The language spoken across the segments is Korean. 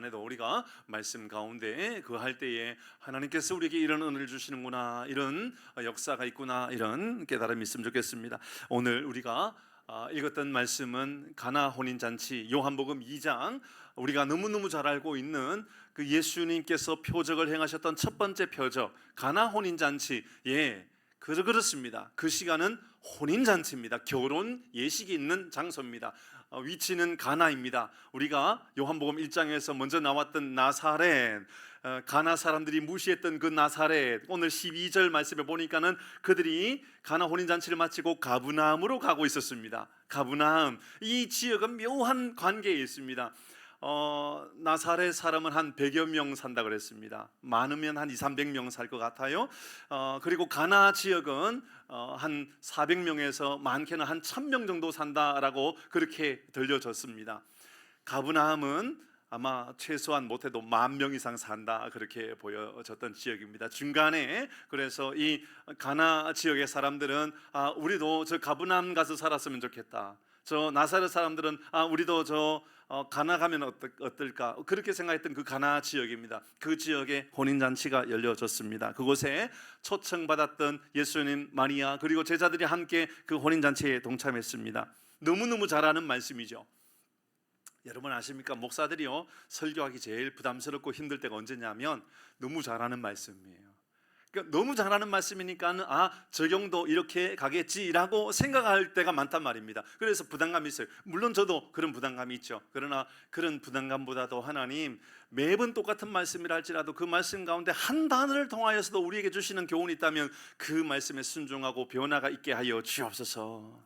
시간에도 우리가 말씀 가운데 할 때에 하나님께서 우리에게 이런 은혜를 주시는구나, 이런 역사가 있구나, 이런 깨달음이 있으면 좋겠습니다. 오늘 우리가 읽었던 말씀은 가나 혼인잔치, 요한복음 2장, 우리가 너무너무 잘 알고 있는 그 예수님께서 표적을 행하셨던 첫 번째 표적 가나 혼인잔치. 그렇습니다. 그 시간은 혼인잔치입니다. 결혼 예식이 있는 장소입니다. 위치는 가나입니다. 우리가 요한복음 1장에서 먼저 나왔던 나사렛, 가나 사람들이 무시했던 그 나사렛, 오늘 12절 말씀에 보니까는 그들이 가나 혼인잔치를 마치고 가브나움으로 가고 있었습니다. 가브나움, 이 지역은 묘한 관계에 있습니다. 나사렛 사람은 한 100여 명 산다 그랬습니다. 많으면 한 200~300명 살 것 같아요. 그리고 가나 지역은 한 400명에서 많게는 한 1000명 정도 산다라고 그렇게 들려졌습니다. 가브나움은 아마 최소한 못해도 10,000명 이상 산다, 그렇게 보여졌던 지역입니다. 중간에 그래서 이 가나 지역의 사람들은 우리도 저 가브나움 가서 살았으면 좋겠다. 저 나사렛 사람들은 우리도 저 가나 가면 어떨까, 그렇게 생각했던 그 가나 지역입니다. 그 지역에 혼인잔치가 열려졌습니다. 그곳에 초청받았던 예수님, 마리아 그리고 제자들이 함께 그 혼인잔치에 동참했습니다. 너무너무 잘 아는 말씀이죠. 여러분 아십니까? 목사들이요, 설교하기 제일 부담스럽고 힘들 때가 언제냐면 너무 잘 아는 말씀이에요. 그러니까 너무 잘하는 말씀이니까 적용도 이렇게 가겠지라고 생각할 때가 많단 말입니다. 그래서 부담감이 있어요. 물론 저도 그런 부담감이 있죠. 그러나 그런 부담감보다도 하나님 매번 똑같은 말씀이라 할지라도 그 말씀 가운데 한 단어를 통하여서도 우리에게 주시는 교훈이 있다면 그 말씀에 순종하고 변화가 있게 하여 주옵소서,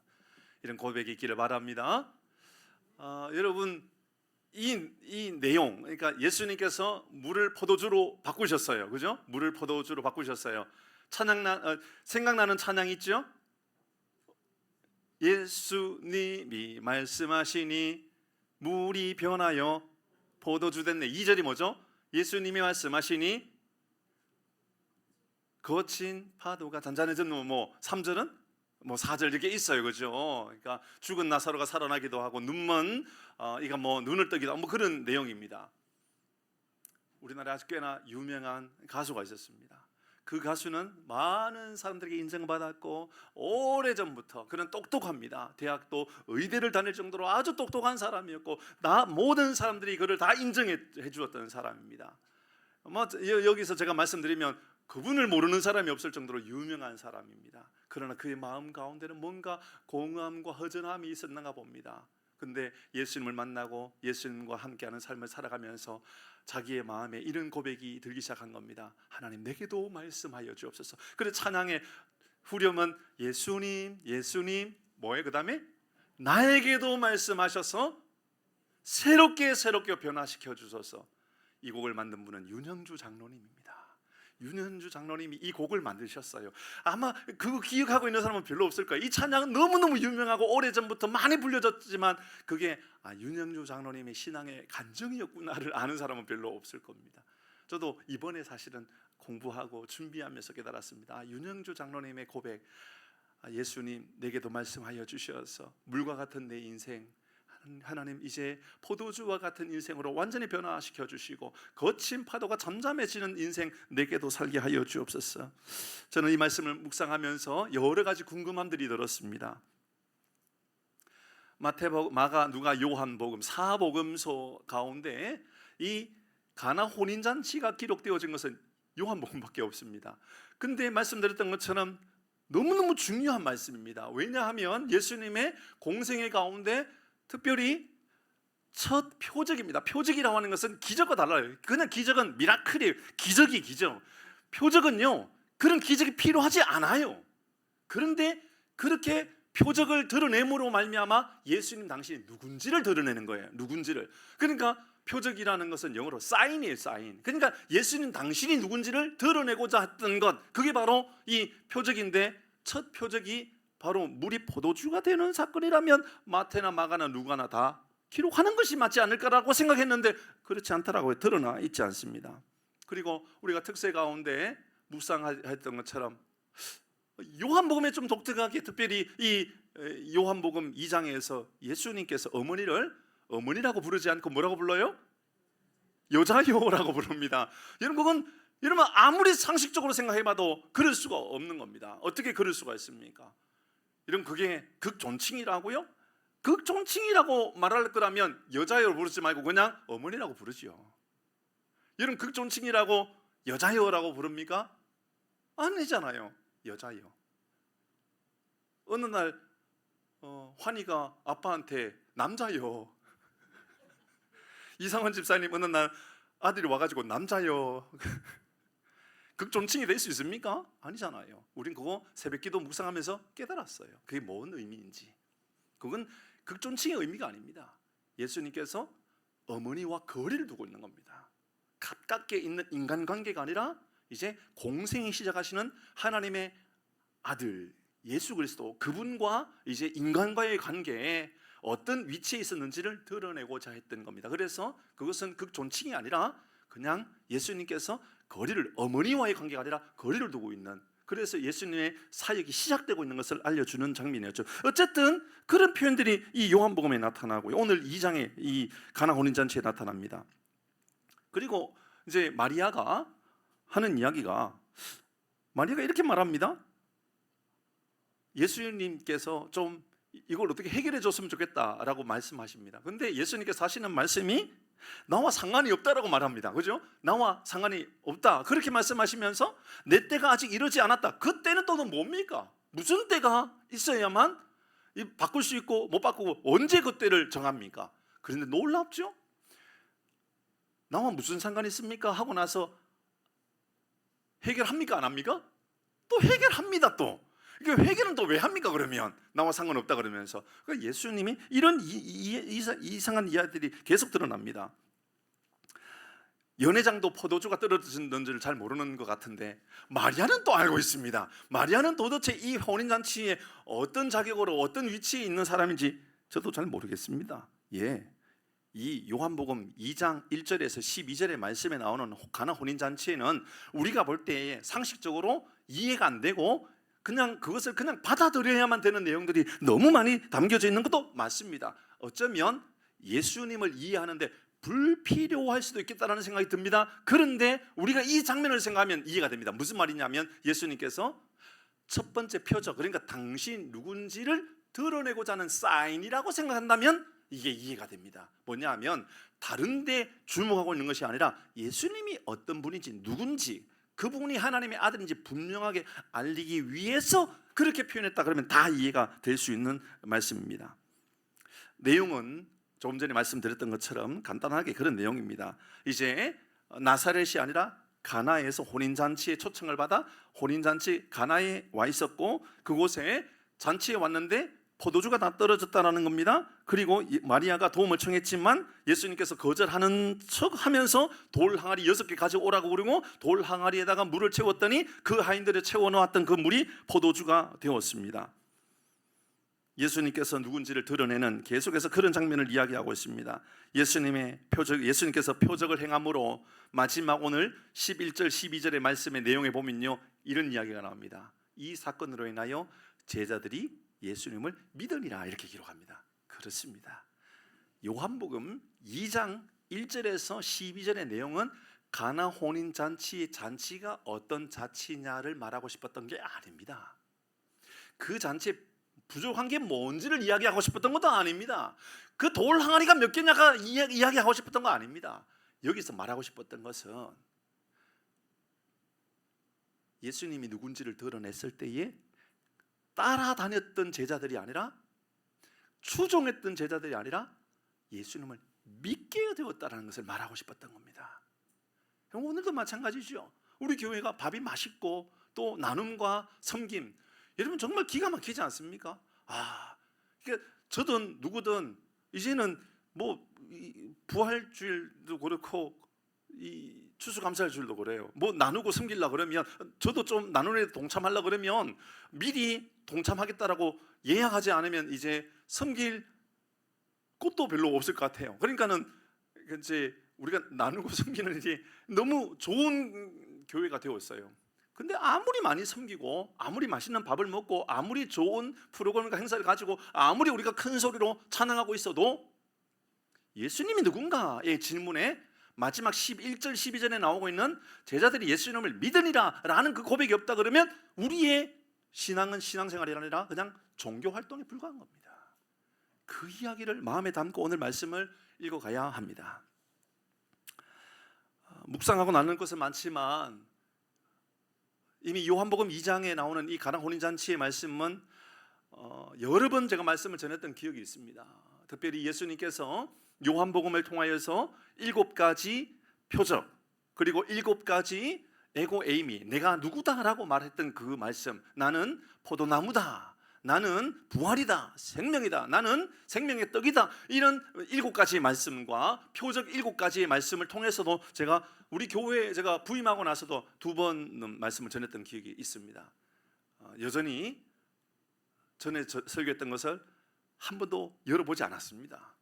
이런 고백이 있기를 바랍니다. 여러분, 이 내용, 그러니까 예수님께서 물을 포도주로 바꾸셨어요. 그죠? 물을 포도주로 바꾸셨어요. 생각나는 찬양 있죠? 예수님이 말씀하시니 물이 변하여 포도주 됐네. 2절이 뭐죠? 예수님이 말씀하시니 거친 파도가 잔잔해졌노. 3절은 4절 이렇게 있어요. 그죠? 그러니까 죽은 나사로가 살아나기도 하고 눈먼 이가 눈을 뜨기도 하고 그런 내용입니다. 우리나라에 아주 꽤나 유명한 가수가 있었습니다. 그 가수는 많은 사람들에게 인정받았고 오래전부터 그는 똑똑합니다. 대학도 의대를 다닐 정도로 아주 똑똑한 사람이었고 모든 사람들이 그를 다 인정해 주었던 사람입니다. 여기서 제가 말씀드리면 그분을 모르는 사람이 없을 정도로 유명한 사람입니다. 그러나 그의 마음 가운데는 뭔가 공허함과 허전함이 있었는가 봅니다. 근데 예수님을 만나고 예수님과 함께하는 삶을 살아가면서 자기의 마음에 이런 고백이 들기 시작한 겁니다. 하나님, 내게도 말씀하여 주옵소서. 그래서 찬양의 후렴은 예수님, 예수님, 뭐예요? 그 다음에 나에게도 말씀하셔서 새롭게 변화시켜 주소서. 이 곡을 만든 분은 윤형주 장로님입니다. 윤현주 장로님이 이 곡을 만드셨어요. 아마 그거 기억하고 있는 사람은 별로 없을 거예요. 이 찬양은 너무너무 유명하고 오래전부터 많이 불려졌지만 그게 윤현주 장로님의 신앙의 간증이었구나를 아는 사람은 별로 없을 겁니다. 저도 이번에 사실은 공부하고 준비하면서 깨달았습니다. 윤현주 장로님의 고백, 예수님 내게도 말씀하여 주셔서 물과 같은 내 인생, 하나님 이제 포도주와 같은 인생으로 완전히 변화시켜 주시고 거친 파도가 잠잠해지는 인생 내게도 살게 하여 주옵소서. 저는 이 말씀을 묵상하면서 여러 가지 궁금함들이 들었습니다. 마태복음, 마가, 누가, 요한복음 4복음서 가운데 이 가나 혼인잔치가 기록되어진 것은 요한복음밖에 없습니다. 근데 말씀드렸던 것처럼 너무너무 중요한 말씀입니다. 왜냐하면 예수님의 공생애 가운데 특별히 첫 표적입니다. 표적이라고 하는 것은 기적과 달라요. 그냥 기적은 미라클이에요. 기적이 기적. 표적은요, 그런 기적이 필요하지 않아요. 그런데 그렇게 표적을 드러냄으로 말미암아 예수님 당신이 누군지를 드러내는 거예요. 누군지를. 그러니까 표적이라는 것은 영어로 사인이에요. 사인. 그러니까 예수님 당신이 누군지를 드러내고자 했던 것, 그게 바로 이 표적인데, 첫 표적이 바로 물이 포도주가 되는 사건이라면 마태나 마가나 누가나 다 기록하는 것이 맞지 않을까라고 생각했는데 그렇지 않더라고요. 드러나 있지 않습니다. 그리고 우리가 특세 가운데 묵상했던 것처럼 요한복음에 좀 독특하게, 특별히 이 요한복음 2장에서 예수님께서 어머니를 어머니라고 부르지 않고 뭐라고 불러요? 여자요라고 부릅니다. 여러분 아무리 상식적으로 생각해봐도 그럴 수가 없는 겁니다. 어떻게 그럴 수가 있습니까? 이런 그게 극존칭이라고요? 극존칭이라고 말할 거라면 여자요 부르지 말고 그냥 어머니라고 부르지요. 여러분 극존칭이라고 여자요라고 부릅니까? 아니잖아요. 여자요. 어느 날 환희가 아빠한테 남자요. 이상원 집사님 어느 날 아들이 와가지고 남자요. 극존칭이 될 수 있습니까? 아니잖아요. 우린 그거 새벽기도 묵상하면서 깨달았어요. 그게 뭔 의미인지. 그건 극존칭의 의미가 아닙니다. 예수님께서 어머니와 거리를 두고 있는 겁니다. 가깝게 있는 인간관계가 아니라 이제 공생이 시작하시는 하나님의 아들 예수 그리스도, 그분과 이제 인간과의 관계에 어떤 위치에 있었는지를 드러내고자 했던 겁니다. 그래서 그것은 극존칭이 아니라 그냥 예수님께서 거리를, 어머니와의 관계가 아니라 거리를 두고 있는, 그래서 예수님의 사역이 시작되고 있는 것을 알려주는 장면이었죠. 어쨌든 그런 표현들이 이 요한복음에 나타나고요, 오늘 2장에 이 가나 혼인잔치에 나타납니다. 그리고 이제 마리아가 하는 이야기가, 마리아가 이렇게 말합니다. 예수님께서 좀 이걸 어떻게 해결해 줬으면 좋겠다라고 말씀하십니다. 근데 예수님께서 하시는 말씀이 나와 상관이 없다라고 말합니다. 그죠? 나와 상관이 없다 그렇게 말씀하시면서 내 때가 아직 이르지 않았다. 그 때는 또 뭡니까? 무슨 때가 있어야만 바꿀 수 있고 못 바꾸고 언제 그 때를 정합니까? 그런데 놀랍죠? 나와 무슨 상관이 있습니까? 하고 나서 해결합니까? 안 합니까? 또 해결합니다. 또 이게 회개는 또 왜 합니까? 그러면 나와 상관없다 그러면서 예수님이 이런 이상한 이야기들이 계속 드러납니다. 연회장도 포도주가 떨어졌는지를 잘 모르는 것 같은데 마리아는 또 알고 있습니다. 마리아는 도대체 이 혼인잔치에 어떤 자격으로 어떤 위치에 있는 사람인지 저도 잘 모르겠습니다. 이 요한복음 2장 1절에서 12절의 말씀에 나오는 가나 혼인잔치에는 우리가 볼 때 상식적으로 이해가 안 되고 그냥 그것을 그냥 받아들여야만 되는 내용들이 너무 많이 담겨져 있는 것도 맞습니다. 어쩌면 예수님을 이해하는데 불필요할 수도 있겠다는 생각이 듭니다. 그런데 우리가 이 장면을 생각하면 이해가 됩니다. 무슨 말이냐면 예수님께서 첫 번째 표적, 그러니까 당신 누군지를 드러내고자 하는 사인이라고 생각한다면 이게 이해가 됩니다. 뭐냐면 다른 데 주목하고 있는 것이 아니라 예수님이 어떤 분인지, 누군지, 그분이 하나님의 아들인지 분명하게 알리기 위해서 그렇게 표현했다 그러면 다 이해가 될 수 있는 말씀입니다. 내용은 조금 전에 말씀드렸던 것처럼 간단하게 그런 내용입니다. 이제 나사렛이 아니라 가나에서 혼인잔치에 초청을 받아 혼인잔치 가나에 와 있었고, 그곳에 잔치에 왔는데 포도주가 다 떨어졌다는 겁니다. 그리고 마리아가 도움을 청했지만 예수님께서 거절하는 척 하면서 돌 항아리 6개 가져오라고 그러고 돌 항아리에다가 물을 채웠더니 그 하인들이 채워놓았던 그 물이 포도주가 되었습니다. 예수님께서 누군지를 드러내는 계속해서 그런 장면을 이야기하고 있습니다. 예수님께서 표적을 행함으로 마지막 오늘 11절 12절의 말씀의 내용에 보면요, 이런 이야기가 나옵니다. 이 사건으로 인하여 제자들이 예수님을 믿으리라 이렇게 기록합니다. 그렇습니다. 요한복음 2장 1절에서 12절의 내용은 가나 혼인잔치의 잔치가 어떤 잔치냐를 말하고 싶었던 게 아닙니다. 그 잔치에 부족한 게 뭔지를 이야기하고 싶었던 것도 아닙니다. 그 돌 항아리가 몇 개냐가 이야기하고 싶었던 거 아닙니다. 여기서 말하고 싶었던 것은 예수님이 누군지를 드러냈을 때에 따라다녔던 제자들이 아니라, 추종했던 제자들이 아니라 예수님을 믿게 되었다는 것을 말하고 싶었던 겁니다. 오늘도 마찬가지죠. 우리 교회가 밥이 맛있고 또 나눔과 섬김, 여러분 정말 기가 막히지 않습니까? 그러니까 저든 누구든 이제는 뭐 부활주일도 그렇고 이 추수감사절도 그래요. 뭐 나누고 섬기려고 그러면, 저도 좀 나누는 데 동참하려고 그러면 미리 동참하겠다라고 예약하지 않으면 이제 섬길 곳도 별로 없을 것 같아요. 그러니까는 이제 우리가 나누고 섬기는 이제 너무 좋은 교회가 되었어요. 근데 아무리 많이 섬기고 아무리 맛있는 밥을 먹고 아무리 좋은 프로그램과 행사를 가지고 아무리 우리가 큰 소리로 찬양하고 있어도 예수님이 누군가의 질문에 마지막 11절 12절에 나오고 있는 제자들이 예수님을 믿으니라 라는 그 고백이 없다 그러면 우리의 신앙은 신앙생활이 아니라 그냥 종교활동에 불과한 겁니다. 그 이야기를 마음에 담고 오늘 말씀을 읽어가야 합니다. 묵상하고 나눈 것은 많지만 이미 요한복음 2장에 나오는 이 가나 혼인잔치의 말씀은 여러 번 제가 말씀을 전했던 기억이 있습니다. 특별히 예수님께서 요한복음을 통하여서 7가지 표적 그리고 7가지 에고 에이미, 내가 누구다라고 말했던 그 말씀, 나는 포도나무다, 나는 부활이다, 생명이다, 나는 생명의 떡이다, 이런 7가지 말씀과 표적 7가지의 말씀을 통해서도 제가 우리 교회에 제가 부임하고 나서도 2번 말씀을 전했던 기억이 있습니다. 여전히 전에 설교했던 것을 한 번도 열어보지 않았습니다.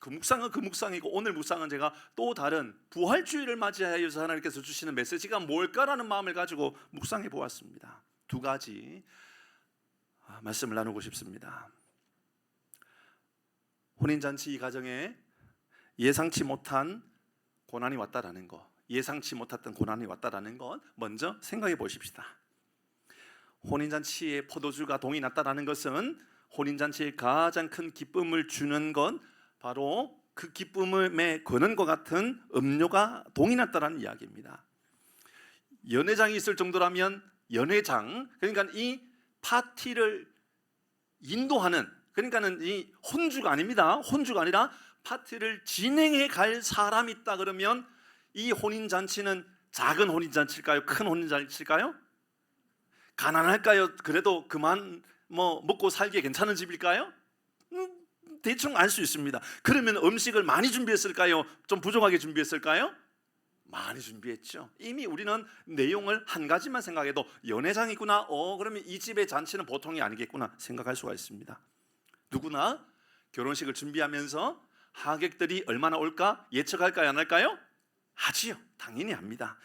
그 묵상은 그 묵상이고 오늘 묵상은 제가 또 다른 부활주의를 맞이하여서 하나님께서 주시는 메시지가 뭘까라는 마음을 가지고 묵상해 보았습니다. 2가지 말씀을 나누고 싶습니다. 혼인잔치 이 가정에 예상치 못한 고난이 왔다라는 것, 예상치 못했던 고난이 왔다라는 것 먼저 생각해 보십시다. 혼인잔치에 포도주가 동이 났다라는 것은 혼인잔치에 가장 큰 기쁨을 주는 건 바로 그 기쁨에 거는 것 같은 음료가 동이 났다라는 이야기입니다. 연회장이 있을 정도라면 연회장, 그러니까 이 파티를 인도하는, 그러니까는 이 혼주가 아닙니다. 혼주가 아니라 파티를 진행해 갈 사람이 있다 그러면 이 혼인잔치는 작은 혼인잔치일까요? 큰 혼인잔치일까요? 가난할까요? 그래도 그만 먹고 살기에 괜찮은 집일까요? 대충 알 수 있습니다. 그러면 음식을 많이 준비했을까요? 좀 부족하게 준비했을까요? 많이 준비했죠. 이미 우리는 내용을 한 가지만 생각해도 연회장이구나, 그러면 이 집의 잔치는 보통이 아니겠구나 생각할 수가 있습니다. 누구나 결혼식을 준비하면서 하객들이 얼마나 올까 예측할까요? 안 할까요? 하지요. 당연히 합니다.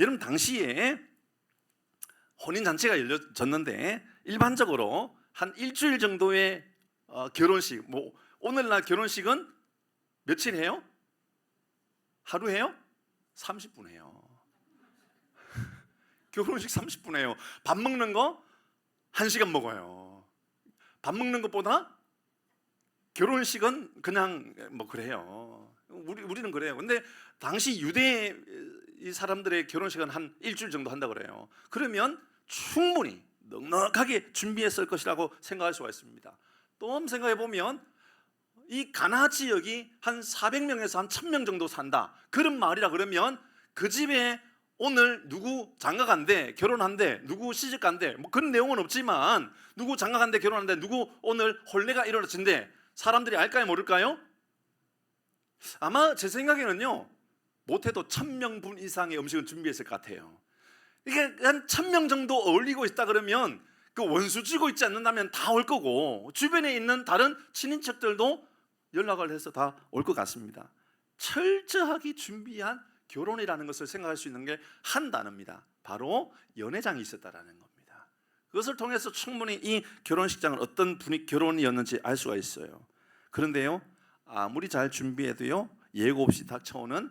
여러분, 당시에 혼인잔치가 열려졌는데 일반적으로 한 일주일 정도의 결혼식, 오늘날 결혼식은 며칠 해요? 하루 해요? 30분 해요. 결혼식 30분 해요. 밥 먹는 거 1시간 먹어요. 밥 먹는 것보다 결혼식은 그냥 그래요. 우리는 그래요. 근데 당시 유대 이 사람들의 결혼식은 한 일주일 정도 한다 그래요. 그러면 충분히 넉넉하게 준비했을 것이라고 생각할 수가 있습니다. 또 생각해 보면 이 가나 지역이 한 400명에서 한 1000명 정도 산다, 그런 마을이라 그러면 그 집에 오늘 누구 장가간대, 결혼한대, 누구 시집간대, 그런 내용은 없지만 누구 장가간대, 결혼한대, 누구 오늘 혼례가 이루어진대, 사람들이 알까요, 모를까요? 아마 제 생각에는요, 못해도 1000명분 이상의 음식을 준비했을 것 같아요. 이게 한 1000명 정도 어울리고 있다 그러면 그 원수 쥐고 있지 않는다면 다 올 거고, 주변에 있는 다른 친인척들도 연락을 해서 다 올 것 같습니다. 철저하게 준비한 결혼이라는 것을 생각할 수 있는 게 한 단어입니다. 바로 연회장이 있었다라는 겁니다. 그것을 통해서 충분히 이 결혼식장은 어떤 분위기 결혼이었는지 알 수가 있어요. 그런데요, 아무리 잘 준비해도요, 예고 없이 닥쳐오는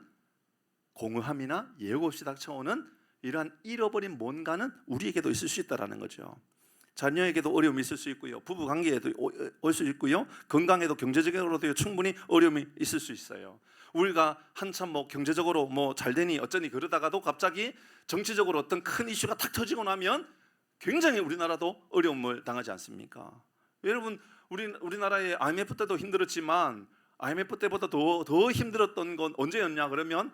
공허함이나 예고 없이 닥쳐오는 이러한 잃어버린 뭔가는 우리에게도 있을 수 있다는 거죠. 자녀에게도 어려움이 있을 수 있고요, 부부 관계에도 올 수 있고요, 건강에도 경제적으로도 충분히 어려움이 있을 수 있어요. 우리가 한참 경제적으로 잘 되니 어쩌니 그러다가도 갑자기 정치적으로 어떤 큰 이슈가 탁 터지고 나면 굉장히 우리나라도 어려움을 당하지 않습니까? 여러분, 우리나라의 IMF 때도 힘들었지만 IMF 때보다 더 힘들었던 건 언제였냐 그러면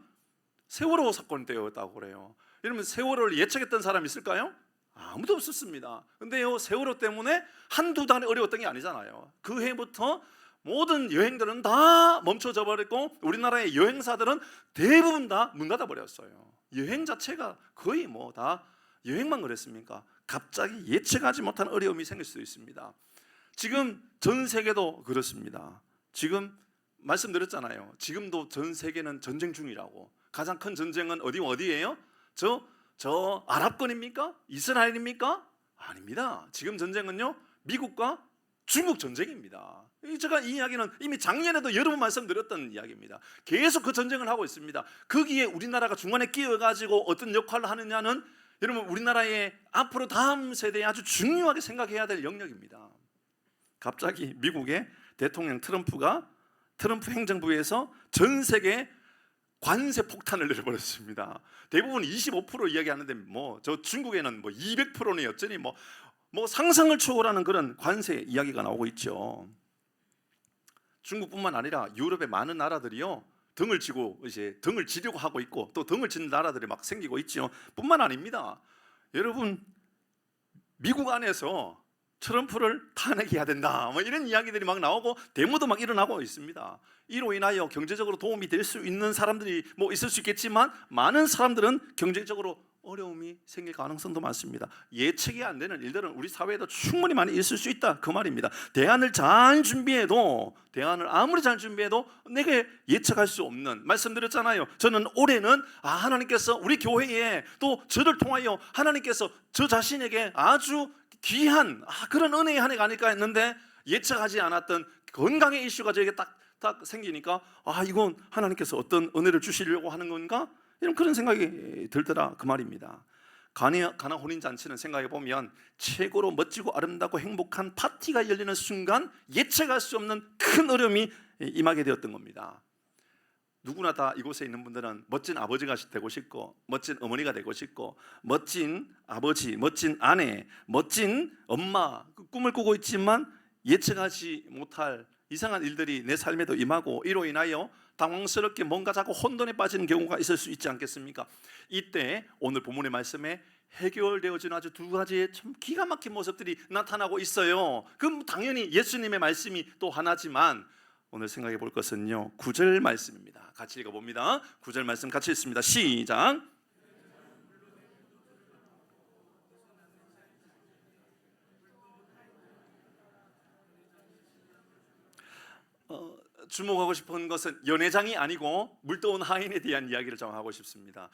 세월호 사건 때였다고 그래요. 여러분, 세월호를 예측했던 사람 있을까요? 아무도 없었습니다. 근데요, 세월호 때문에 한두 달이 어려웠던 게 아니잖아요. 그 해부터 모든 여행들은 다 멈춰져 버렸고 우리나라의 여행사들은 대부분 다 문 닫아 버렸어요. 여행 자체가 거의 다 여행만 그랬습니까? 갑자기 예측하지 못한 어려움이 생길 수도 있습니다. 지금 전 세계도 그렇습니다. 지금 말씀드렸잖아요. 지금도 전 세계는 전쟁 중이라고. 가장 큰 전쟁은 어디예요? 저 아랍권입니까? 이스라엘입니까? 아닙니다. 지금 전쟁은요, 미국과 중국 전쟁입니다. 제가 이 이야기는 이미 작년에도 여러 번 말씀드렸던 이야기입니다. 계속 그 전쟁을 하고 있습니다. 거기에 우리나라가 중간에 끼어가지고 어떤 역할을 하느냐는 여러분 우리나라의 앞으로 다음 세대에 아주 중요하게 생각해야 될 영역입니다. 갑자기 미국의 대통령 트럼프 행정부에서 전 세계 관세 폭탄을 내려버렸습니다. 대부분 25% 이야기하는데 저 중국에는 200%는 여전히 상상을 초월하는 그런 관세 이야기가 나오고 있죠. 중국뿐만 아니라 유럽의 많은 나라들이요 등을 지려고 하고 있고 또 등을 짓는 나라들이 막 생기고 있죠. 뿐만 아닙니다. 여러분 미국 안에서 트럼프를 탄핵해야 된다 이런 이야기들이 막 나오고 데모도 막 일어나고 있습니다. 이로 인하여 경제적으로 도움이 될 수 있는 사람들이 있을 수 있겠지만 많은 사람들은 경제적으로 어려움이 생길 가능성도 많습니다. 예측이 안 되는 일들은 우리 사회에도 충분히 많이 있을 수 있다 그 말입니다. 대안을 아무리 잘 준비해도 내게 예측할 수 없는, 말씀드렸잖아요. 저는 올해는 하나님께서 우리 교회에 또 저를 통하여 하나님께서 저 자신에게 아주 귀한 그런 은혜의 한 해가 아닐까 했는데 예측하지 않았던 건강의 이슈가 저에게 딱 생기니까 이건 하나님께서 어떤 은혜를 주시려고 하는 건가? 이런 그런 생각이 들더라 그 말입니다. 가나 혼인잔치는 생각해보면 최고로 멋지고 아름답고 행복한 파티가 열리는 순간 예측할 수 없는 큰 어려움이 임하게 되었던 겁니다. 누구나 다 이곳에 있는 분들은 멋진 아버지가 되고 싶고 멋진 어머니가 되고 싶고 멋진 아버지, 멋진 아내, 멋진 엄마 꿈을 꾸고 있지만 예측하지 못할 이상한 일들이 내 삶에도 임하고 이로 인하여 당황스럽게 뭔가 자꾸 혼돈에 빠지는 경우가 있을 수 있지 않겠습니까? 이때 오늘 본문의 말씀에 해결되어지는 아주 두 가지의 참 기가 막힌 모습들이 나타나고 있어요. 그럼 당연히 예수님의 말씀이 또 하나지만 오늘 생각해 볼 것은요 9절 말씀입니다. 같이 읽어봅니다. 9절 말씀 같이 읽습니다. 시작. 주목하고 싶은 것은 연회장이 아니고 물떠온 하인에 대한 이야기를 좀 하고 싶습니다.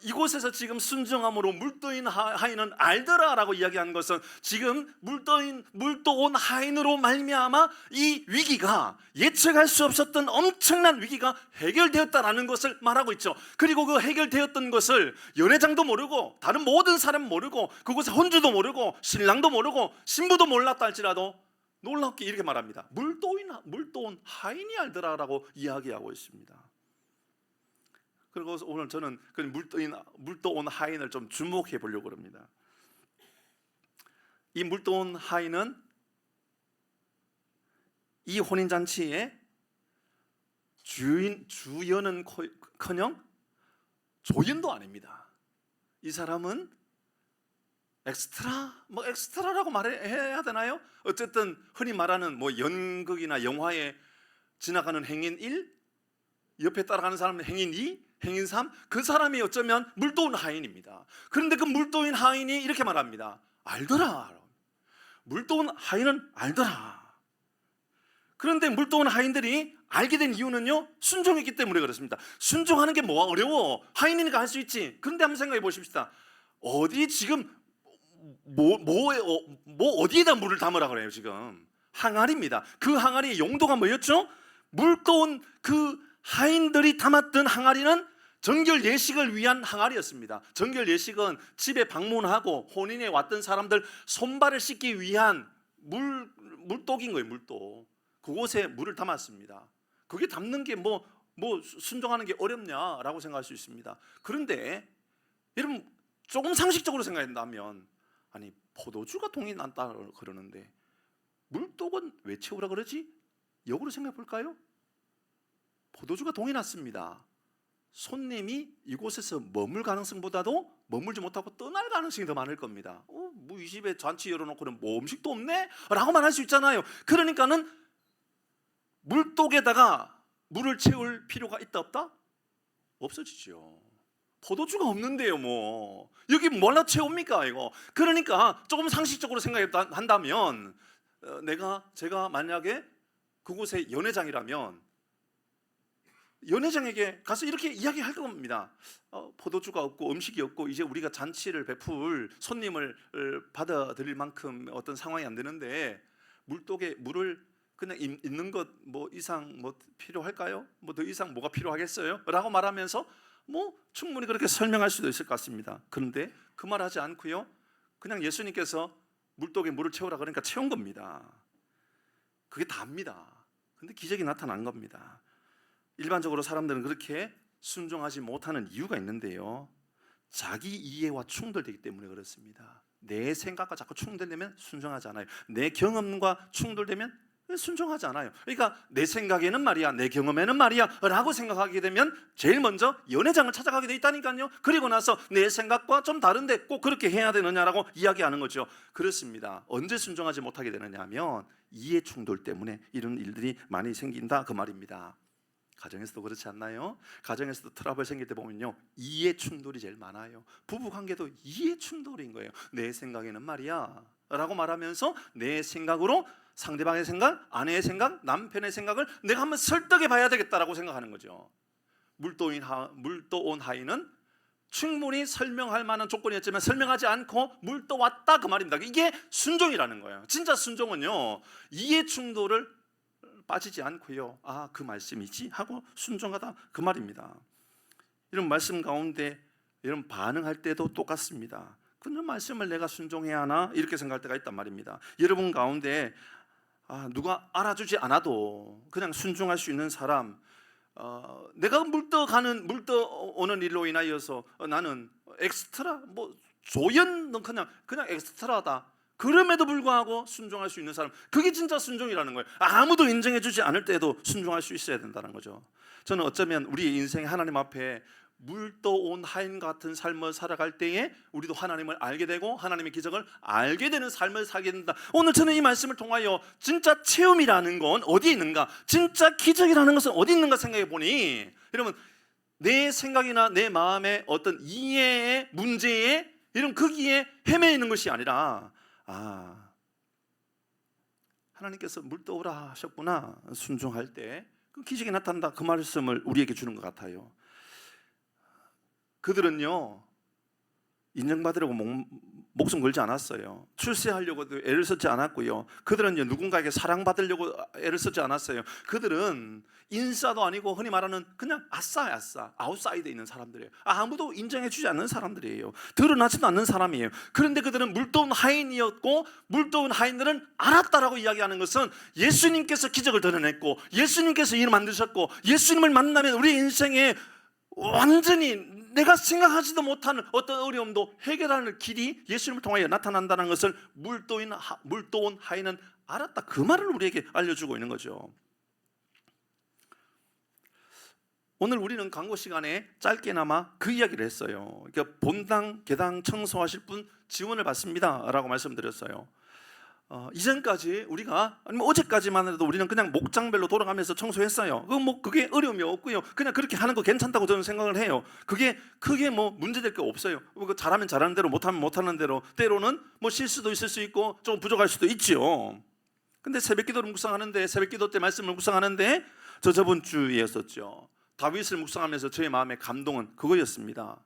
이곳에서 지금 순정함으로 물떠인 하인은 알더라라고 이야기한 것은 지금 물떠온 하인으로 말미암아 이 위기가 예측할 수 없었던 엄청난 위기가 해결되었다라는 것을 말하고 있죠. 그리고 그 해결되었던 것을 연회장도 모르고 다른 모든 사람 모르고 그곳에 혼주도 모르고 신랑도 모르고 신부도 몰랐다 할지라도 놀랍게 이렇게 말합니다. 물떠온 하인이 알더라라고 이야기하고 있습니다. 그리고 오늘 저는 그 물떠온 하인을 좀 주목해 보려고 합니다. 이 물떠온 하인은 이 혼인잔치에 주연은커녕 조연도 아닙니다. 이 사람은 엑스트라라고 말해야 되나요? 어쨌든 흔히 말하는 연극이나 영화에 지나가는 행인 1, 옆에 따라가는 사람은 행인 2, 행인 3, 그 사람이 어쩌면 물떠온 하인입니다. 그런데 그 물떠온 하인이 이렇게 말합니다. 알더라. 물떠온 하인은 알더라. 그런데 물떠온 하인들이 알게 된 이유는요 순종했기 때문에 그렇습니다. 순종하는 게 뭐가 어려워? 하인이니까 할 수 있지. 그런데 한번 생각해 보십시다. 어디 지금 어디에다 물을 담으라 그래요? 지금 항아리입니다. 그 항아리의 용도가 뭐였죠? 물떠온 그 하인들이 담았던 항아리는 정결 예식을 위한 항아리였습니다. 정결 예식은 집에 방문하고 혼인에 왔던 사람들 손발을 씻기 위한 물독인 거예요. 물독. 그곳에 물을 담았습니다. 그게 담는 게 순종하는 게 어렵냐라고 생각할 수 있습니다. 그런데 여러분 조금 상식적으로 생각한다면 아니 포도주가 동이 난다 그러는데 물독은 왜 채우라 그러지? 역으로 생각해 볼까요? 포도주가 동이 났습니다. 손님이 이곳에서 머물 가능성보다도 머물지 못하고 떠날 가능성이 더 많을 겁니다. 이 집에 잔치 열어놓고는 음식도 없네? 라고 말할 수 있잖아요. 그러니까는 물독에다가 물을 채울 필요가 있다 없다? 없어지죠. 포도주가 없는데요 여기 뭘로 채웁니까 이거? 그러니까 조금 상식적으로 생각한다면 제가 만약에 그곳의 연회장이라면 연회장에게 가서 이렇게 이야기할 겁니다. 포도주가 없고 음식이 없고 이제 우리가 잔치를 베풀 손님을 받아들일 만큼 어떤 상황이 안 되는데 물독에 물을 그냥 있는 것 뭐 이상 뭐 필요할까요? 뭐 더 이상 뭐가 필요하겠어요? 라고 말하면서 뭐 충분히 그렇게 설명할 수도 있을 것 같습니다. 그런데 그 말 하지 않고요, 그냥 예수님께서 물독에 물을 채우라 그러니까 채운 겁니다. 그게 다입니다. 근데 기적이 나타난 겁니다. 일반적으로 사람들은 그렇게 순종하지 못하는 이유가 있는데요, 자기 이해와 충돌되기 때문에 그렇습니다. 내 생각과 자꾸 충돌되면 순종하지 않아요. 내 경험과 충돌되면 순종하지 않아요. 그러니까 내 생각에는 말이야, 내 경험에는 말이야 라고 생각하게 되면 제일 먼저 연회장을 찾아가게 돼 있다니까요. 그리고 나서 내 생각과 좀 다른데 꼭 그렇게 해야 되느냐라고 이야기하는 거죠. 그렇습니다. 언제 순종하지 못하게 되느냐 하면 이해 충돌 때문에 이런 일들이 많이 생긴다 그 말입니다. 가정에서도 그렇지 않나요? 가정에서도 트러블 생길 때 보면요, 이해 충돌이 제일 많아요. 부부관계도 이해 충돌인 거예요. 내 생각에는 말이야 라고 말하면서 내 생각으로 상대방의 생각, 아내의 생각, 남편의 생각을 내가 한번 설득해 봐야 되겠다라고 생각하는 거죠. 물떠온 하인은 충분히 설명할 만한 조건이었지만 설명하지 않고 물떠왔다 그 말입니다. 이게 순종이라는 거예요. 진짜 순종은요, 이해 충돌을 빠지지 않고요, 아, 그 말씀이지 하고 순종하다 그 말입니다. 이런 말씀 가운데 이런 반응할 때도 똑같습니다. 그런 말씀을 내가 순종해야 하나 이렇게 생각할 때가 있단 말입니다. 여러분 가운데 누가 알아주지 않아도 그냥 순종할 수 있는 사람, 내가 물떠오는 일로 인하여서 나는 엑스트라 뭐 조연은 그냥 엑스트라다, 그럼에도 불구하고 순종할 수 있는 사람, 그게 진짜 순종이라는 거예요. 아무도 인정해주지 않을 때도 순종할 수 있어야 된다는 거죠. 저는 어쩌면 우리의 인생에 하나님 앞에 물떠온 하인 같은 삶을 살아갈 때에 우리도 하나님을 알게 되고 하나님의 기적을 알게 되는 삶을 살게 된다. 오늘 저는 이 말씀을 통하여 진짜 체험이라는 건 어디에 있는가, 진짜 기적이라는 것은 어디 있는가 생각해 보니, 여러분, 내 생각이나 내 마음의 어떤 이해의 문제에 이런 거기에 헤매 있는 것이 아니라, 하나님께서 물떠오라 하셨구나, 순종할 때 그 기적이 나타난다 그 말씀을 우리에게 주는 것 같아요. 그들은요, 인정받으려고 목숨 걸지 않았어요. 출세하려고도 애를 쓰지 않았고요. 그들은요, 누군가에게 사랑받으려고 애를 쓰지 않았어요. 그들은 인싸도 아니고 흔히 말하는 그냥 아싸 아웃사이드에 있는 사람들이에요. 아무도 인정해주지 않는 사람들이에요. 드러나지도 않는 사람이에요. 그런데 그들은 물떠온 하인이었고, 물떠온 하인들은 알았다라고 이야기하는 것은 예수님께서 기적을 드러냈고, 예수님께서 일을 만드셨고, 예수님을 만나면 우리 인생에 완전히 내가 생각하지도 못하는 어떤 어려움도 해결하는 길이 예수님을 통하여 나타난다는 것을 물떠온 하인은 알았다 그 말을 우리에게 알려주고 있는 거죠. 오늘 우리는 광고 시간에 짧게나마 그 이야기를 했어요. 그러니까 본당 개당 청소하실 분 지원을 받습니다 라고 말씀드렸어요. 이전까지 우리가, 아니면 어제까지만 해도 우리는 그냥 목장별로 돌아가면서 청소했어요. 그게 어려움이 없고요, 그냥 그렇게 하는 거 괜찮다고 저는 생각을 해요. 그게 크게 뭐 문제될 게 없어요. 잘하면 잘하는 대로, 못하면 못하는 대로, 때로는 뭐 실수도 있을 수 있고 좀 부족할 수도 있죠. 근데 새벽기도를 묵상하는데, 새벽기도 때 말씀을 묵상하는데, 저번 주였었죠. 다윗을 묵상하면서 저의 마음의 감동은 그거였습니다.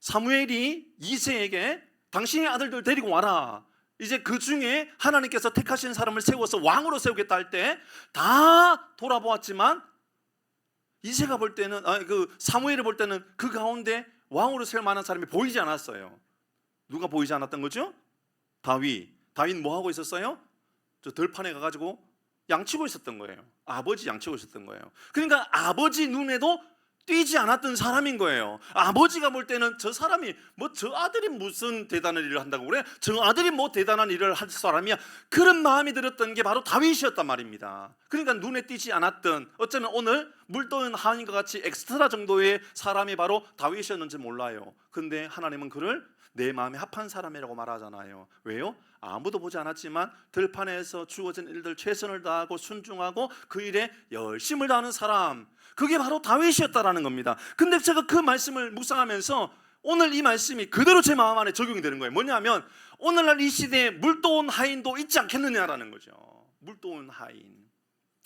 사무엘이 이새에게 당신의 아들들 데리고 와라, 이제 그 중에 하나님께서 택하신 사람을 세워서 왕으로 세우겠다 할 때 다 돌아보았지만 이새가 볼 때는, 사무엘이 볼 때는 그 가운데 왕으로 세울 만한 사람이 보이지 않았어요. 누가 보이지 않았던 거죠? 다윗 뭐 하고 있었어요? 저 들판에 가가지고 양치고 있었던 거예요. 아버지 양치고 있었던 거예요. 그러니까 아버지 눈에도 띄지 않았던 사람인 거예요. 아버지가 볼 때는 저 사람이 저 아들이 무슨 대단한 일을 한다고 그래? 저 아들이 뭐 대단한 일을 할 사람이야? 그런 마음이 들었던 게 바로 다윗이었단 말입니다. 그러니까 눈에 띄지 않았던, 어쩌면 오늘 물떠온 하인과 같이 엑스트라 정도의 사람이 바로 다윗이었는지 몰라요. 근데 하나님은 그를 내 마음에 합한 사람이라고 말하잖아요. 왜요? 아무도 보지 않았지만 들판에서 주어진 일들 최선을 다하고 순종하고 그 일에 열심을 다하는 사람, 그게 바로 다윗이었다라는 겁니다. 근데 제가 그 말씀을 묵상하면서 오늘 이 말씀이 그대로 제 마음 안에 적용이 되는 거예요. 뭐냐면 오늘날 이 시대에 물떠온 하인도 있지 않겠느냐라는 거죠. 물떠온 하인,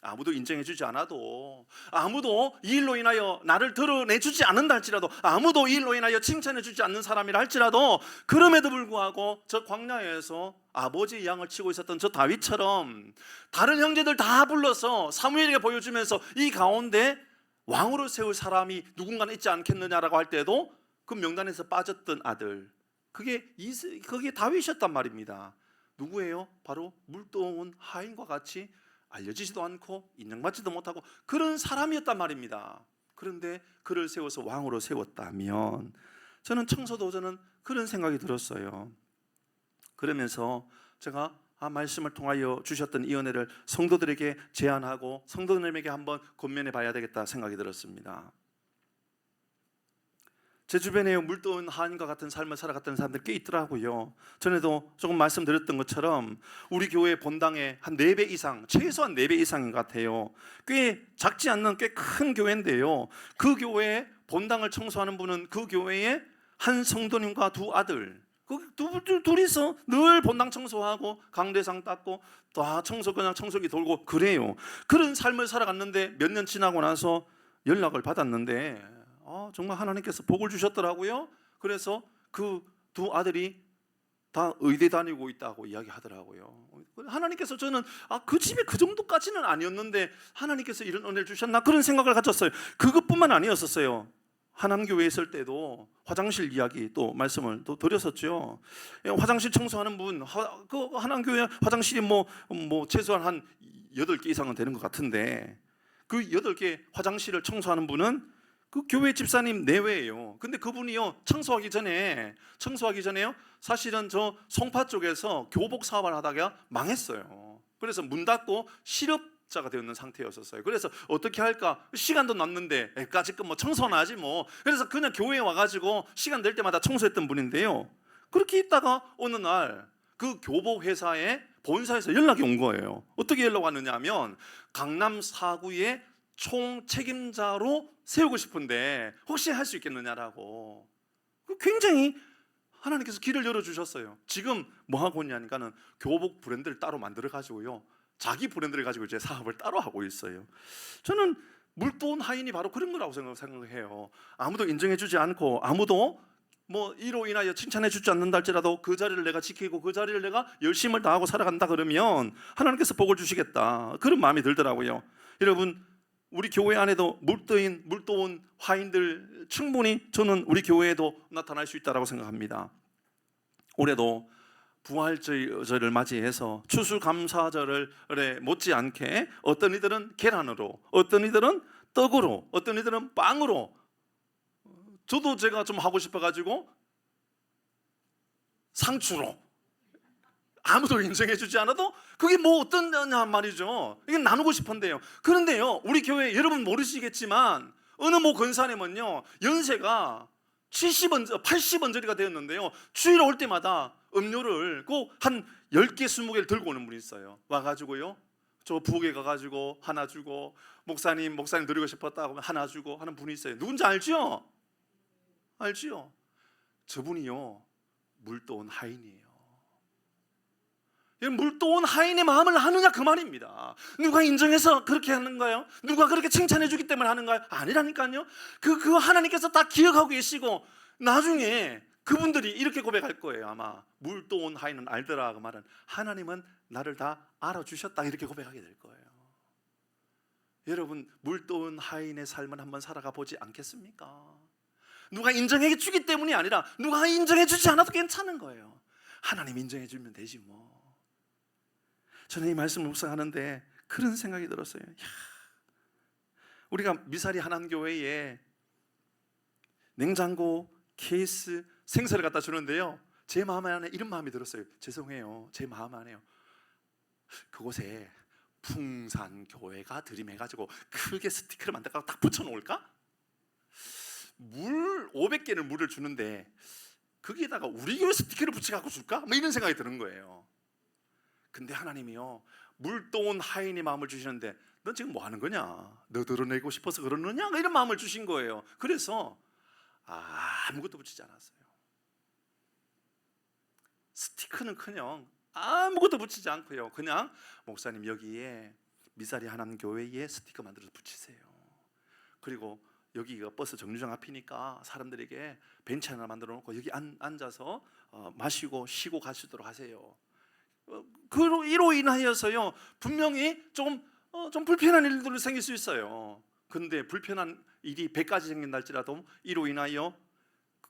아무도 인정해주지 않아도, 아무도 이 일로 인하여 나를 드러내주지 않는다 할지라도, 아무도 이 일로 인하여 칭찬해주지 않는 사람이라 할지라도, 그럼에도 불구하고 저 광야에서 아버지의 양을 치고 있었던 저 다윗처럼 다른 형제들 다 불러서 사무엘에게 보여주면서 이 가운데 왕으로 세울 사람이 누군가는 있지 않겠느냐라고 할 때도 그 명단에서 빠졌던 아들, 그게 다윗이었단 말입니다. 누구예요? 바로 물동은 하인과 같이 알려지지도 않고 인정받지도 못하고 그런 사람이었단 말입니다. 그런데 그를 세워서 왕으로 세웠다면, 저는 청소도저는 그런 생각이 들었어요. 그러면서 제가 말씀을 통하여 주셨던 이 은혜를 성도들에게 제안하고 성도들에게 한번 권면해 봐야 되겠다 생각이 들었습니다. 제 주변에 물도원 하인과 같은 삶을 살아갔던 사람들 꽤 있더라고요. 전에도 조금 말씀드렸던 것처럼 우리 교회 본당에 한 4배 이상, 최소한 4배 이상인 것 같아요. 꽤 작지 않는 꽤 큰 교회인데요, 그 교회에 본당을 청소하는 분은 그 교회에 한 성도님과 두 아들, 둘이서 늘 본당 청소하고 강대상 닦고 다 그냥 청소기 돌고 그래요. 그런 삶을 살아갔는데 몇 년 지나고 나서 연락을 받았는데 정말 하나님께서 복을 주셨더라고요. 그래서 그 두 아들이 다 의대 다니고 있다고 이야기하더라고요. 하나님께서, 저는 그 집에 그 정도까지는 아니었는데 하나님께서 이런 은혜를 주셨나 그런 생각을 가졌어요. 그것뿐만 아니었었어요. 하남교회에 있을 때도 화장실 이야기 또 말씀을 또 드렸었죠. 화장실 청소하는 분, 그 하남교회 화장실이 뭐 최소한 한 8개 이상은 되는 것 같은데, 그 8개 화장실을 청소하는 분은 그 교회 집사님 내외예요. 근데 그분이요, 청소하기 전에요, 사실은 저 송파 쪽에서 교복 사업을 하다가 망했어요. 그래서 문 닫고 실업자가 되어 있는 상태였었어요. 그래서 어떻게 할까, 시간도 남는데 까짓거 뭐 청소나 하지 뭐. 그래서 그냥 교회에 와가지고 시간 될 때마다 청소했던 분인데요, 그렇게 있다가 어느 날 그 교복 회사의 본사에서 연락이 온 거예요. 어떻게 연락 왔느냐 하면, 강남 4구의 총 책임자로 세우고 싶은데 혹시 할 수 있겠느냐라고. 굉장히 하나님께서 길을 열어주셨어요. 지금 뭐 하고 있냐니까는 교복 브랜드를 따로 만들어 가지고요, 자기 브랜드를 가지고 이제 사업을 따로 하고 있어요. 저는 물도원 하인이 바로 그런 거라고 생각해요. 아무도 인정해주지 않고 아무도 뭐 이로 인하여 칭찬해주지 않는다 할지라도 그 자리를 내가 지키고 그 자리를 내가 열심을 다하고 살아간다 그러면 하나님께서 복을 주시겠다, 그런 마음이 들더라고요. 여러분, 우리 교회 안에도 물도원 화인들 충분히 저는 우리 교회에도 나타날 수 있다고 생각합니다. 올해도 부활절을 맞이해서 추수감사절에 못지않게 어떤 이들은 계란으로, 어떤 이들은 떡으로, 어떤 이들은 빵으로, 저도 제가 좀 하고 싶어가지고 상추로, 아무도 인정해주지 않아도 그게 뭐 어떤 말이죠. 이게 나누고 싶은데요. 그런데요, 우리 교회 여러분 모르시겠지만 어느 뭐 권사님은요, 연세가 70원, 80원짜리가 되었는데요, 주일 올 때마다 음료를 꼭 한 10개, 20개를 들고 오는 분이 있어요. 와가지고요, 저 부엌에 가가지고 하나 주고, 목사님 드리고 싶었다고 하면 하나 주고 하는 분이 있어요. 누군지 알죠? 알지요? 저분이요, 물도원 하인이에요. 물도원 하인의 마음을 하느냐 그 말입니다. 누가 인정해서 그렇게 하는가요? 누가 그렇게 칭찬해 주기 때문에 하는가요? 아니라니까요. 그 하나님께서 다 기억하고 계시고, 나중에 그분들이 이렇게 고백할 거예요. 아마 물도원 하인은 알더라, 그 말은 하나님은 나를 다 알아주셨다, 이렇게 고백하게 될 거예요. 여러분, 물도원 하인의 삶을 한번 살아가 보지 않겠습니까? 누가 인정해 주기 때문이 아니라 누가 인정해 주지 않아도 괜찮은 거예요. 하나님 인정해 주면 되지 뭐. 저는 이 말씀을 묵상하는데 그런 생각이 들었어요. 우리가 미사리 하남교회에 냉장고, 케이스, 생수를 갖다 주는데요, 제 마음 안에 이런 마음이 들었어요. 죄송해요, 제 마음 안에요, 그곳에 풍산교회가 들임해가지고 크게 스티커를 만들어서 딱 붙여놓을까? 물 500개를 물을 주는데 거기에다가 우리 교회 스티커를 붙여갖고 줄까? 뭐 이런 생각이 드는 거예요. 근데 하나님이요, 물도원 하인의 마음을 주시는데 넌 지금 뭐 하는 거냐? 너 드러내고 싶어서 그러느냐? 이런 마음을 주신 거예요. 그래서 아무것도 붙이지 않았어요. 스티커는 그냥 아무것도 붙이지 않고요, 그냥 목사님 여기에 미사리 하남교회에 스티커 만들어서 붙이세요. 그리고 여기가 버스 정류장 앞이니까 사람들에게 벤치 하나 만들어 놓고 여기 앉아서 마시고 쉬고 가시도록 하세요. 이로 인하여서요 분명히 좀 불편한 일들이 생길 수 있어요. 근데 불편한 일이 100가지 생긴다 할지라도 이로 인하여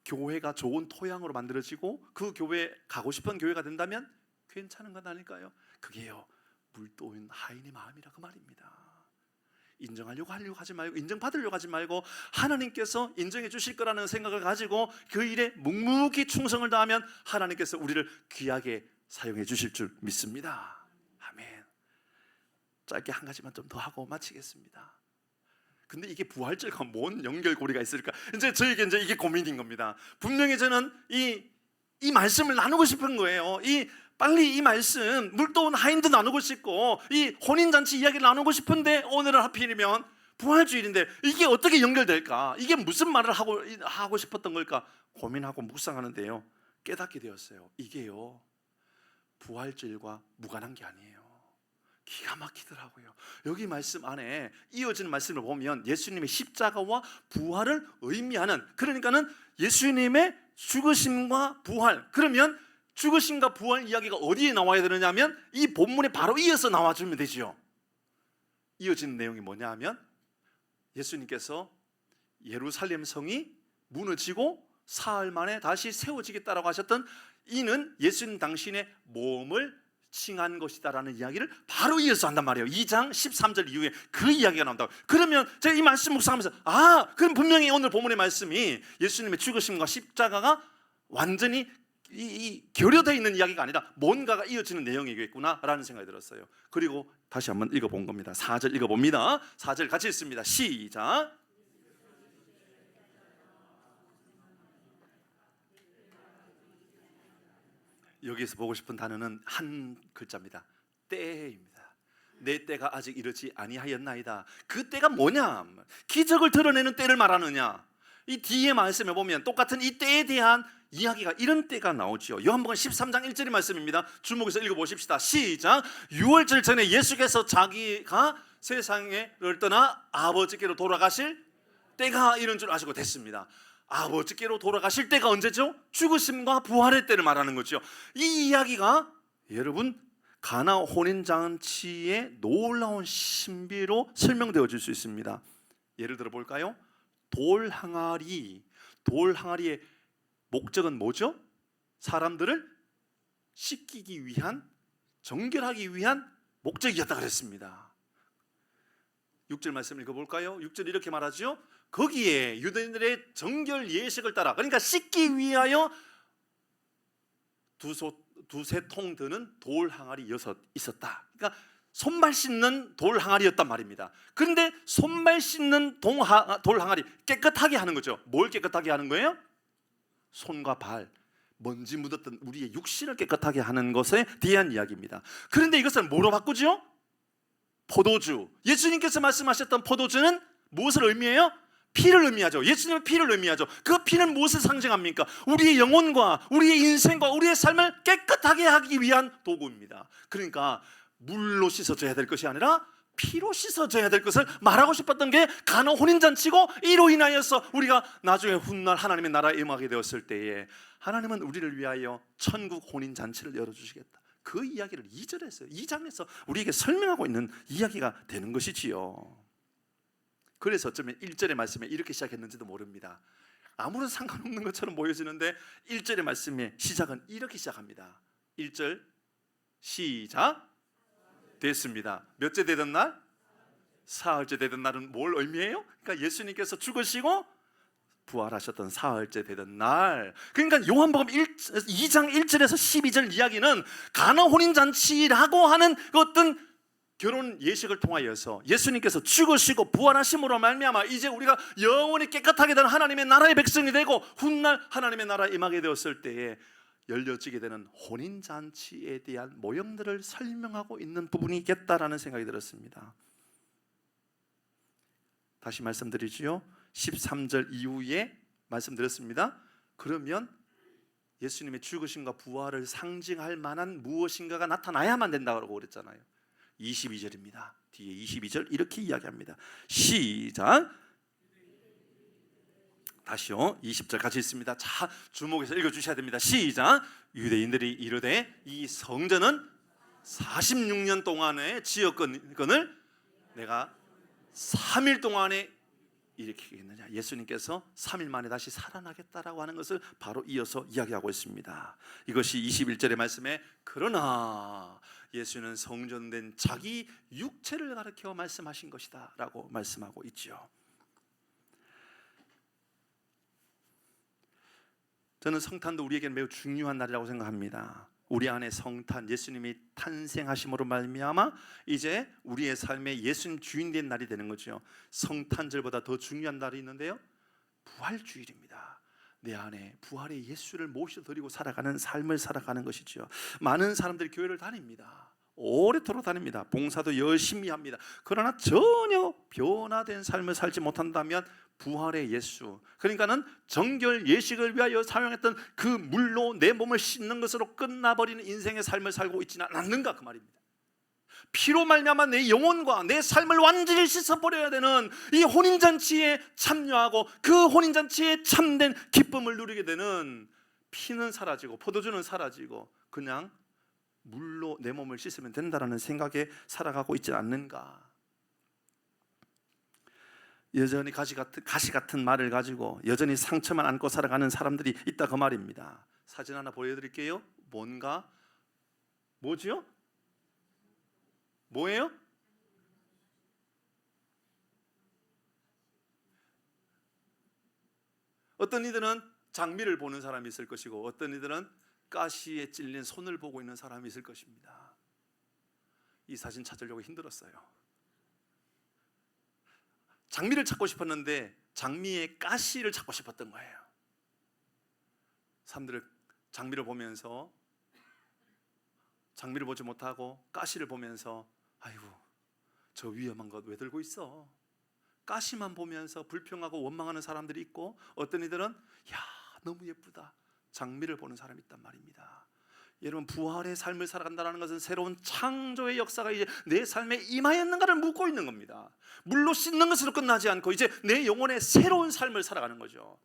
교회가 좋은 토양으로 만들어지고 그 교회에 가고 싶은 교회가 된다면 괜찮은 건 아닐까요? 그게요 물도인 하인의 마음이라 그 말입니다. 인정하려고 하지 말고 인정받으려고 하지 말고 하나님께서 인정해 주실 거라는 생각을 가지고 그 일에 묵묵히 충성을 다하면 하나님께서 우리를 귀하게 사용해 주실 줄 믿습니다. 아멘. 짧게 한 가지만 좀 더 하고 마치겠습니다. 근데 이게 부활절과 뭔 연결고리가 있을까? 저에게 이게 고민인 겁니다. 분명히 저는 이 말씀을 나누고 싶은 거예요. 빨리 이 말씀 물도온 하인도 나누고 싶고 이 혼인잔치 이야기를 나누고 싶은데 오늘은 하필이면 부활주일인데 이게 어떻게 연결될까? 이게 무슨 말을 하고 싶었던 걸까? 고민하고 묵상하는데요 깨닫게 되었어요. 이게요 부활주일과 무관한 게 아니에요. 기가 막히더라고요. 여기 말씀 안에 이어지는 말씀을 보면 예수님의 십자가와 부활을 의미하는, 그러니까는 예수님의 죽으심과 부활, 그러면 죽으심과 부활 이야기가 어디에 나와야 되느냐면 이 본문에 바로 이어서 나와주면 되죠. 이어지는 내용이 뭐냐 하면 예수님께서 예루살렘 성이 무너지고 사흘 만에 다시 세워지겠다라고 하셨던 이는 예수님 당신의 몸을 칭한 것이다라는 이야기를 바로 이어서 한단 말이에요. 2장 13절 이후에 그 이야기가 나온다고. 그러면 제가 이 말씀 묵상하면서 그럼 분명히 오늘 본문의 말씀이 예수님의 죽으심과 십자가가 완전히 결여되어 있는 이야기가 아니라 뭔가가 이어지는 내용이겠구나라는 생각이 들었어요. 그리고 다시 한번 읽어본 겁니다. 4절 읽어봅니다. 4절 같이 읽습니다. 시작. 여기서 보고 싶은 단어는 한 글자입니다. 때입니다. 내 때가 아직 이르지 아니하였나이다. 그 때가 뭐냐? 기적을 드러내는 때를 말하느냐? 이 뒤에 말씀에 보면 똑같은 이 때에 대한 이야기가 이런 때가 나오지요. 요한복음 13장 1절의 말씀입니다. 주목해서 읽어보십시다. 시작. 6월절 전에 예수께서 자기가 세상을 떠나 아버지께로 돌아가실 때가 이런 줄 아시고 됐습니다. 아버지께로 돌아가실 때가 언제죠? 죽으심과 부활의 때를 말하는 거죠. 이 이야기가 여러분 가나 혼인잔치의 놀라운 신비로 설명되어질 수 있습니다. 예를 들어 볼까요? 돌항아리의 목적은 뭐죠? 사람들을 씻기기 위한, 정결하기 위한 목적이었다 그랬습니다. 6절 말씀 읽어볼까요? 6절 이렇게 말하죠. 거기에 유대인들의 정결 예식을 따라, 그러니까 씻기 위하여 두세 통 드는 돌 항아리 6 있었다. 그러니까 손발 씻는 돌 항아리였단 말입니다. 그런데 손발 씻는 돌 항아리 깨끗하게 하는 거죠. 뭘 깨끗하게 하는 거예요? 손과 발, 먼지 묻었던 우리의 육신을 깨끗하게 하는 것에 대한 이야기입니다. 그런데 이것을 뭐로 바꾸죠? 포도주. 예수님께서 말씀하셨던 포도주는 무엇을 의미해요? 피를 의미하죠. 예수님은 피를 의미하죠. 그 피는 무엇을 상징합니까? 우리의 영혼과 우리의 인생과 우리의 삶을 깨끗하게 하기 위한 도구입니다. 그러니까 물로 씻어져야 될 것이 아니라 피로 씻어져야 될 것을 말하고 싶었던 게 가나 혼인잔치고, 이로 인하여서 우리가 나중에 훗날 하나님의 나라에 임하게 되었을 때에 하나님은 우리를 위하여 천국 혼인잔치를 열어주시겠다. 그 이야기를 2절에서 2장에서 우리에게 설명하고 있는 이야기가 되는 것이지요. 그래서 어쩌면 1절의 말씀에 이렇게 시작했는지도 모릅니다. 아무런 상관없는 것처럼 보여지는데 1절의 말씀의 시작은 이렇게 시작합니다. 1절 시작. 됐습니다. 몇째 되던 날? 사흘째 되던 날은 뭘 의미해요? 그러니까 예수님께서 죽으시고 부활하셨던 사흘째 되던 날. 그러니까 요한복음 2장 1절에서 12절 이야기는 가나 혼인잔치라고 하는 어떤 결혼 예식을 통하여서 예수님께서 죽으시고 부활하심으로 말미암아 이제 우리가 영원히 깨끗하게 된 하나님의 나라의 백성이 되고 훗날 하나님의 나라에 임하게 되었을 때에 열려지게 되는 혼인잔치에 대한 모형들을 설명하고 있는 부분이겠다라는 생각이 들었습니다. 다시 말씀드리지요. 13절 이후에 말씀드렸습니다. 그러면 예수님의 죽으심과 부활을 상징할 만한 무엇인가가 나타나야만 된다고 그랬잖아요. 22절입니다. 뒤에 22절 이렇게 이야기합니다. 시작. 다시요. 20절 같이 읽습니다. 자, 주목해서 읽어주셔야 됩니다. 시작. 유대인들이 이르되 이 성전은 46년 동안의 지역권을 내가 3일 동안에 일으키겠느냐. 예수님께서 3일 만에 다시 살아나겠다라고 하는 것을 바로 이어서 이야기하고 있습니다. 이것이 21절의 말씀에 그러나 예수는 성전된 자기 육체를 가리켜 말씀하신 것이다 라고 말씀하고 있죠. 저는 성탄도 우리에게는 매우 중요한 날이라고 생각합니다. 우리 안에 성탄, 예수님이 탄생하심으로 말미암아 이제 우리의 삶에 예수님 주인 된 날이 되는 거죠. 성탄절보다 더 중요한 날이 있는데요, 부활주일입니다. 내 안에 부활의 예수를 모셔드리고 살아가는 삶을 살아가는 것이죠. 많은 사람들이 교회를 다닙니다. 오래도록 다닙니다. 봉사도 열심히 합니다. 그러나 전혀 변화된 삶을 살지 못한다면 부활의 예수, 그러니까는 정결 예식을 위하여 사용했던 그 물로 내 몸을 씻는 것으로 끝나버리는 인생의 삶을 살고 있지는 않는가 그 말입니다. 피로 말미암아 내 영혼과 내 삶을 완전히 씻어버려야 되는 이 혼인잔치에 참여하고 그 혼인잔치에 참된 기쁨을 누리게 되는, 피는 사라지고 포도주는 사라지고 그냥 물로 내 몸을 씻으면 된다라는 생각에 살아가고 있지 않는가. 여전히 가시 같은 말을 가지고 여전히 상처만 안고 살아가는 사람들이 있다 그 말입니다. 사진 하나 보여드릴게요. 뭐지요? 뭐예요? 어떤 이들은 장미를 보는 사람이 있을 것이고 어떤 이들은 가시에 찔린 손을 보고 있는 사람이 있을 것입니다. 이 사진 찾으려고 힘들었어요. 장미를 찾고 싶었는데 장미의 가시를 찾고 싶었던 거예요. 사람들은 장미를 보면서, 장미를 보지 못하고 가시를 보면서 아이고 저 위험한 것 왜 들고 있어? 가시만 보면서 불평하고 원망하는 사람들이 있고, 어떤 이들은 야 너무 예쁘다 장미를 보는 사람이 있단 말입니다. 여러분, 부활의 삶을 살아간다는 것은 새로운 창조의 역사가 이제 내 삶에 임하였는가를 묻고 있는 겁니다. 물로 씻는 것으로 끝나지 않고 이제 내 영혼의 새로운 삶을 살아가는 거죠.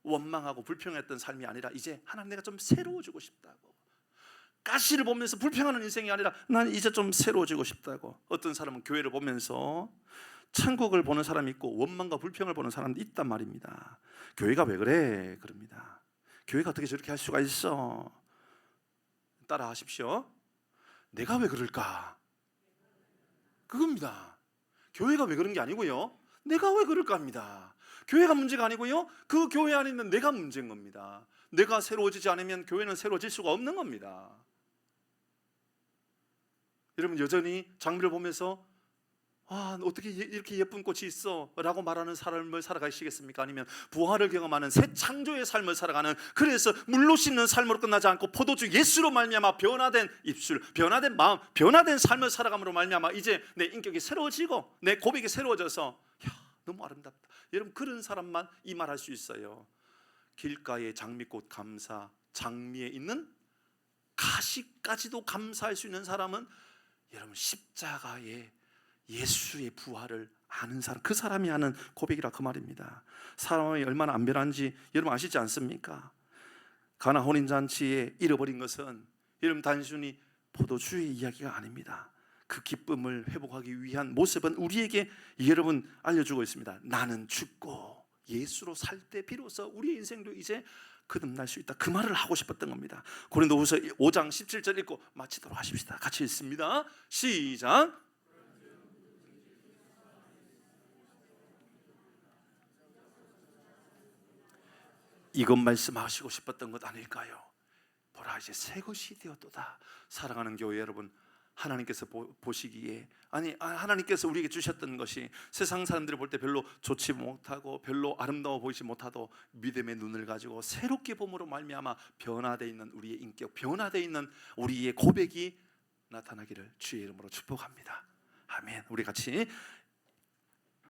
원망하고 불평했던 삶이 아니라 이제 하나님 내가 좀 새로워지고 싶다고, 가시를 보면서 불평하는 인생이 아니라 난 이제 좀 새로워지고 싶다고. 어떤 사람은 교회를 보면서 천국을 보는 사람이 있고 원망과 불평을 보는 사람도 있단 말입니다. 교회가 왜 그래? 그럽니다. 교회가 어떻게 저렇게 할 수가 있어? 따라 하십시오. 내가 왜 그럴까? 그겁니다. 교회가 왜 그런 게 아니고요, 내가 왜 그럴까 합니다. 교회가 문제가 아니고요, 그 교회 안에 있는 내가 문제인 겁니다. 내가 새로워지지 않으면 교회는 새로워질 수가 없는 겁니다. 여러분, 여전히 장미를 보면서 어떻게 이렇게 예쁜 꽃이 있어? 라고 말하는 삶을 살아가시겠습니까? 아니면 부활을 경험하는 새 창조의 삶을 살아가는, 그래서 물로 씻는 삶으로 끝나지 않고 포도주 예수로 말미암아 변화된 입술, 변화된 마음, 변화된 삶을 살아감으로 말미암아 이제 내 인격이 새로워지고 내 고백이 새로워져서 너무 아름답다. 여러분, 그런 사람만 이 말할 수 있어요. 길가의 장미꽃 감사, 장미에 있는 가시까지도 감사할 수 있는 사람은 여러분 십자가의 예수의 부활을 아는 사람, 그 사람이 하는 고백이라 그 말입니다. 사람이 얼마나 안 변한지 여러분 아시지 않습니까? 가나 혼인잔치에 잃어버린 것은 여러분 단순히 포도주의 이야기가 아닙니다. 그 기쁨을 회복하기 위한 모습은 우리에게 여러분 알려주고 있습니다. 나는 죽고 예수로 살 때 비로소 우리의 인생도 이제 거듭날 수 있다, 그 말을 하고 싶었던 겁니다. 고린도후서 5장 17절 읽고 마치도록 하십시다. 같이 읽습니다. 시작. 이것 말씀하시고 싶었던 것 아닐까요? 보라, 이제 새 것이 되었도다. 사랑하는 교회 여러분, 하나님께서 보시기에, 하나님께서 우리에게 주셨던 것이 세상 사람들이 볼 때 별로 좋지 못하고 별로 아름다워 보이지 못하도 믿음의 눈을 가지고 새롭게 봄으로 말미암아 변화되어 있는 우리의 인격, 변화되어 있는 우리의 고백이 나타나기를 주의 이름으로 축복합니다. 아멘. 우리 같이